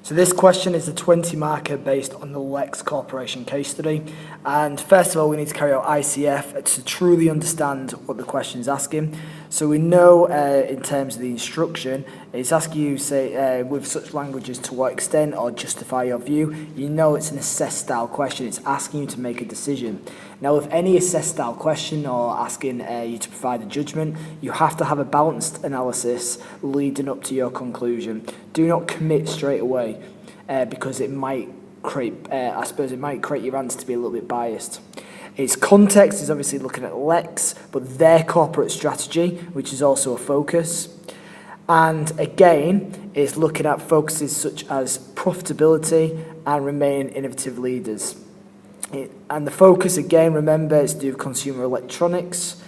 So this question is a 20 marker based on the Lex Corporation case study. And first of all, we need to carry out ICF to truly understand what the question is asking. So we know in terms of the instruction, it's asking you, say, with such language as to what extent or justify your view. You know it's an assess style question. It's asking you to make a decision. Now, with any assess style question or asking you to provide a judgment, you have to have a balanced analysis leading up to your conclusion. Do not commit straight away because it might create, it might create your answer to be a little bit biased. Its context is obviously looking at Lex, but their corporate strategy, which is also a focus. And again, it's looking at focuses such as profitability and remaining innovative leaders. And the focus, again, remember, is to do with consumer electronics.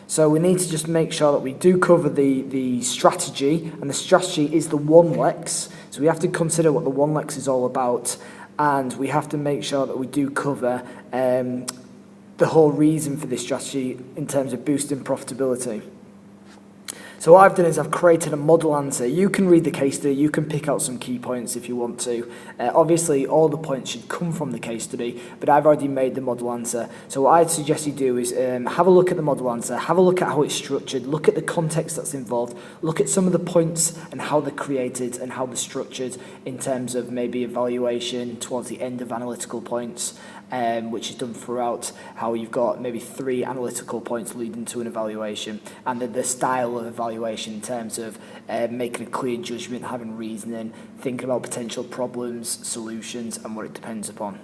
So we need to just make sure that we do cover the strategy, and the strategy is the one Lex. So we have to consider what the one Lex is all about, and we have to make sure that we do cover the whole reason for this strategy in terms of boosting profitability. So what I've done is I've created a model answer. You can read the case study, you can pick out some key points if you want to. Obviously, all the points should come from the case study, but I've already made the model answer. So what I'd suggest you do is have a look at the model answer, have a look at how it's structured, look at the context that's involved, look at some of the points and how they're created and how they're structured in terms of maybe evaluation towards the end of analytical points. Which is done throughout, how you've got maybe 3 analytical points leading to an evaluation, and the style of evaluation in terms of making a clear judgment, having reasoning, thinking about potential problems, solutions, and what it depends upon.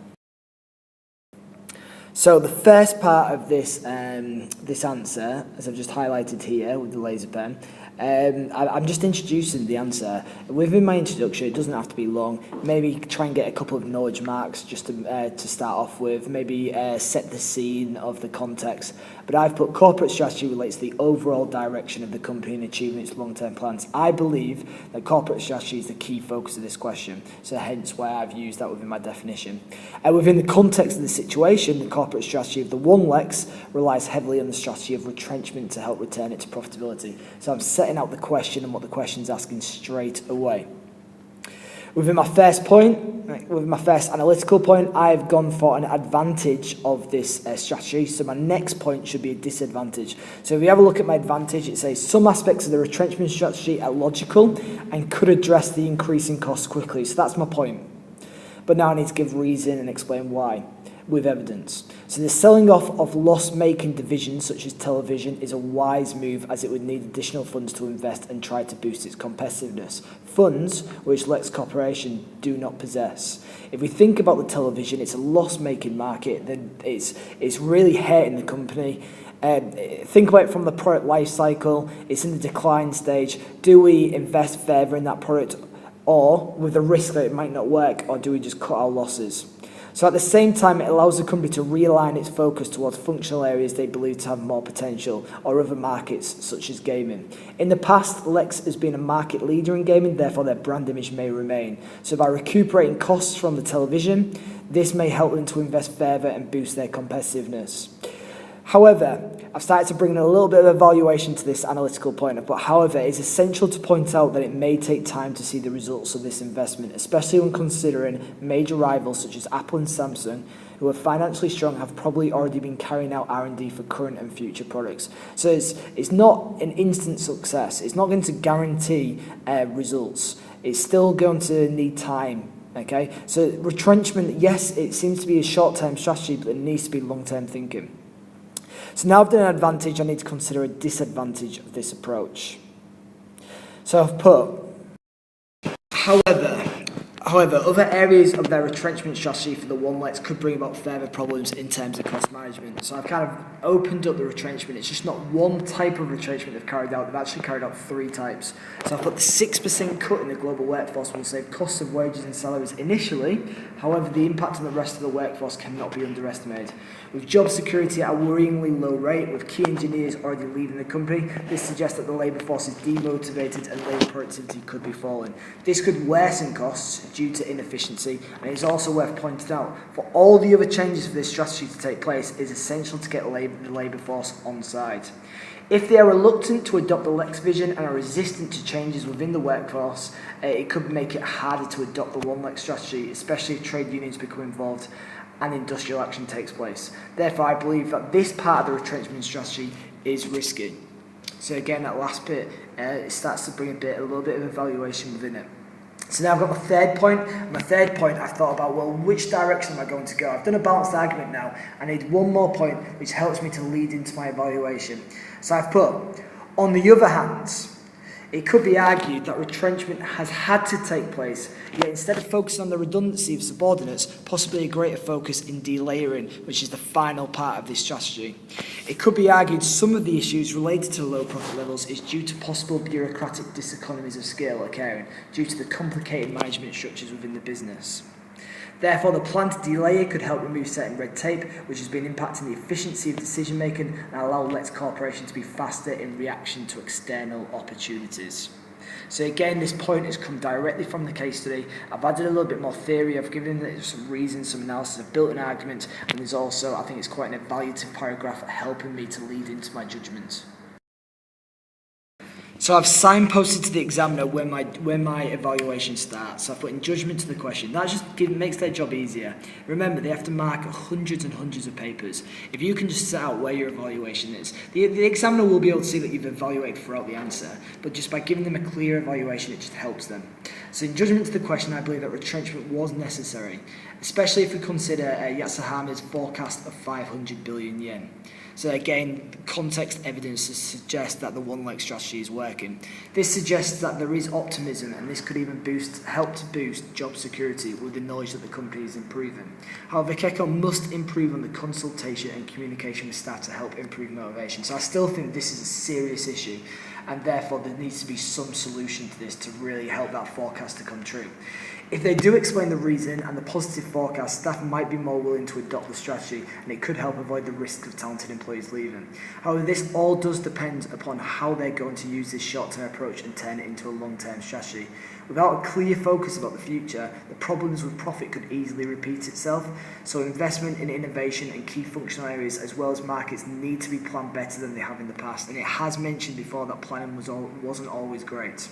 So the first part of this answer, as I've just highlighted here with the laser pen, I'm just introducing the answer. Within my introduction, it doesn't have to be long. Maybe try and get a couple of knowledge marks just to start off with. Maybe set the scene of the context. But I've put corporate strategy relates to the overall direction of the company in achieving its long-term plans. I believe that corporate strategy is the key focus of this question. So hence why I've used that within my definition. Within the context of the situation, the corporate strategy of the one Lex relies heavily on the strategy of retrenchment to help return it to profitability. So I'm setting out the question and what the question's asking straight away. Within my first point, with my first analytical point, I've gone for an advantage of this strategy. So my next point should be a disadvantage. So if we have a look at my advantage, it says some aspects of the retrenchment strategy are logical and could address the increasing costs quickly. So that's my point. But now I need to give reason and explain why with evidence. So the selling off of loss-making divisions such as television is a wise move, as it would need additional funds to invest and try to boost its competitiveness. Funds which Lex Corporation do not possess. If we think about the television, it's a loss-making market, then it's really hurting the company. Think about it from the product life cycle. It's in the decline stage. Do we invest further in that product, or with the risk that it might not work, or do we just cut our losses? So at the same time, it allows the company to realign its focus towards functional areas they believe to have more potential, or other markets such as gaming. In the past, Lex has been a market leader in gaming, therefore their brand image may remain. So by recuperating costs from the television, this may help them to invest further and boost their competitiveness. However, I've started to bring in a little bit of evaluation to this analytical point, but however, it's essential to point out that it may take time to see the results of this investment, especially when considering major rivals such as Apple and Samsung, who are financially strong, have probably already been carrying out R&D for current and future products. So it's not an instant success. It's not going to guarantee results. It's still going to need time. Okay, so retrenchment, yes, it seems to be a short-term strategy, but it needs to be long-term thinking. So now I've done an advantage, I need to consider a disadvantage of this approach. So I've put, however, other areas of their retrenchment strategy for the one Lex could bring about further problems in terms of cost management. So I've kind of opened up the retrenchment. It's just not one type of retrenchment they've carried out. They've actually carried out 3 types. So I've put the 6% cut in the global workforce will save costs of wages and salaries initially. However, the impact on the rest of the workforce cannot be underestimated. With job security at a worryingly low rate, with key engineers already leaving the company, this suggests that the labour force is demotivated and labour productivity could be falling. This could worsen costs due to inefficiency, and it's also worth pointing out, for all the other changes for this strategy to take place, it is essential to get the labour force on side. If they are reluctant to adopt the Lex vision and are resistant to changes within the workforce, it could make it harder to adopt the One Lex strategy, especially if trade unions become involved and industrial action takes place. Therefore, I believe that this part of the retrenchment strategy is risky. So again, that last bit, it starts to bring a little bit of evaluation within it. So now I've got my third point. My third point, I've thought about, well, which direction am I going to go? I've done a balanced argument now. I need one more point which helps me to lead into my evaluation. So I've put, on the other hand, it could be argued that retrenchment has had to take place, yet instead of focusing on the redundancy of subordinates, possibly a greater focus in delayering, which is the final part of this strategy. It could be argued some of the issues related to low profit levels is due to possible bureaucratic diseconomies of scale occurring due to the complicated management structures within the business. Therefore, the plan to delayer could help remove certain red tape, which has been impacting the efficiency of decision making and allow Lex Corporation to be faster in reaction to external opportunities. So again, this point has come directly from the case study. I've added a little bit more theory, I've given it some reasons, some analysis, I've built an argument, and there's also, I think it's quite an evaluative paragraph helping me to lead into my judgment. So I've signposted to the examiner when my evaluation starts. So I've put in judgment to the question. That just makes their job easier. Remember, they have to mark hundreds and hundreds of papers. If you can just set out where your evaluation is, the examiner will be able to see that you've evaluated throughout the answer, but just by giving them a clear evaluation, it just helps them. So in judgment to the question, I believe that retrenchment was necessary, especially if we consider Yatsuhama's forecast of 500 billion yen. So again, context evidence suggests that the One Lex strategy is working. This suggests that there is optimism, and this could even help to boost job security with the knowledge that the company is improving. However, KECO must improve on the consultation and communication with staff to help improve motivation. So I still think this is a serious issue, and therefore there needs to be some solution to this to really help that forecast to come true. If they do explain the reason and the positive forecast, staff might be more willing to adopt the strategy, and it could help avoid the risk of talented employees leaving. However, this all does depend upon how they're going to use this short-term approach and turn it into a long-term strategy. Without a clear focus about the future, the problems with profit could easily repeat itself, so investment in innovation and key functional areas as well as markets need to be planned better than they have in the past, and it has mentioned before that planning wasn't always great.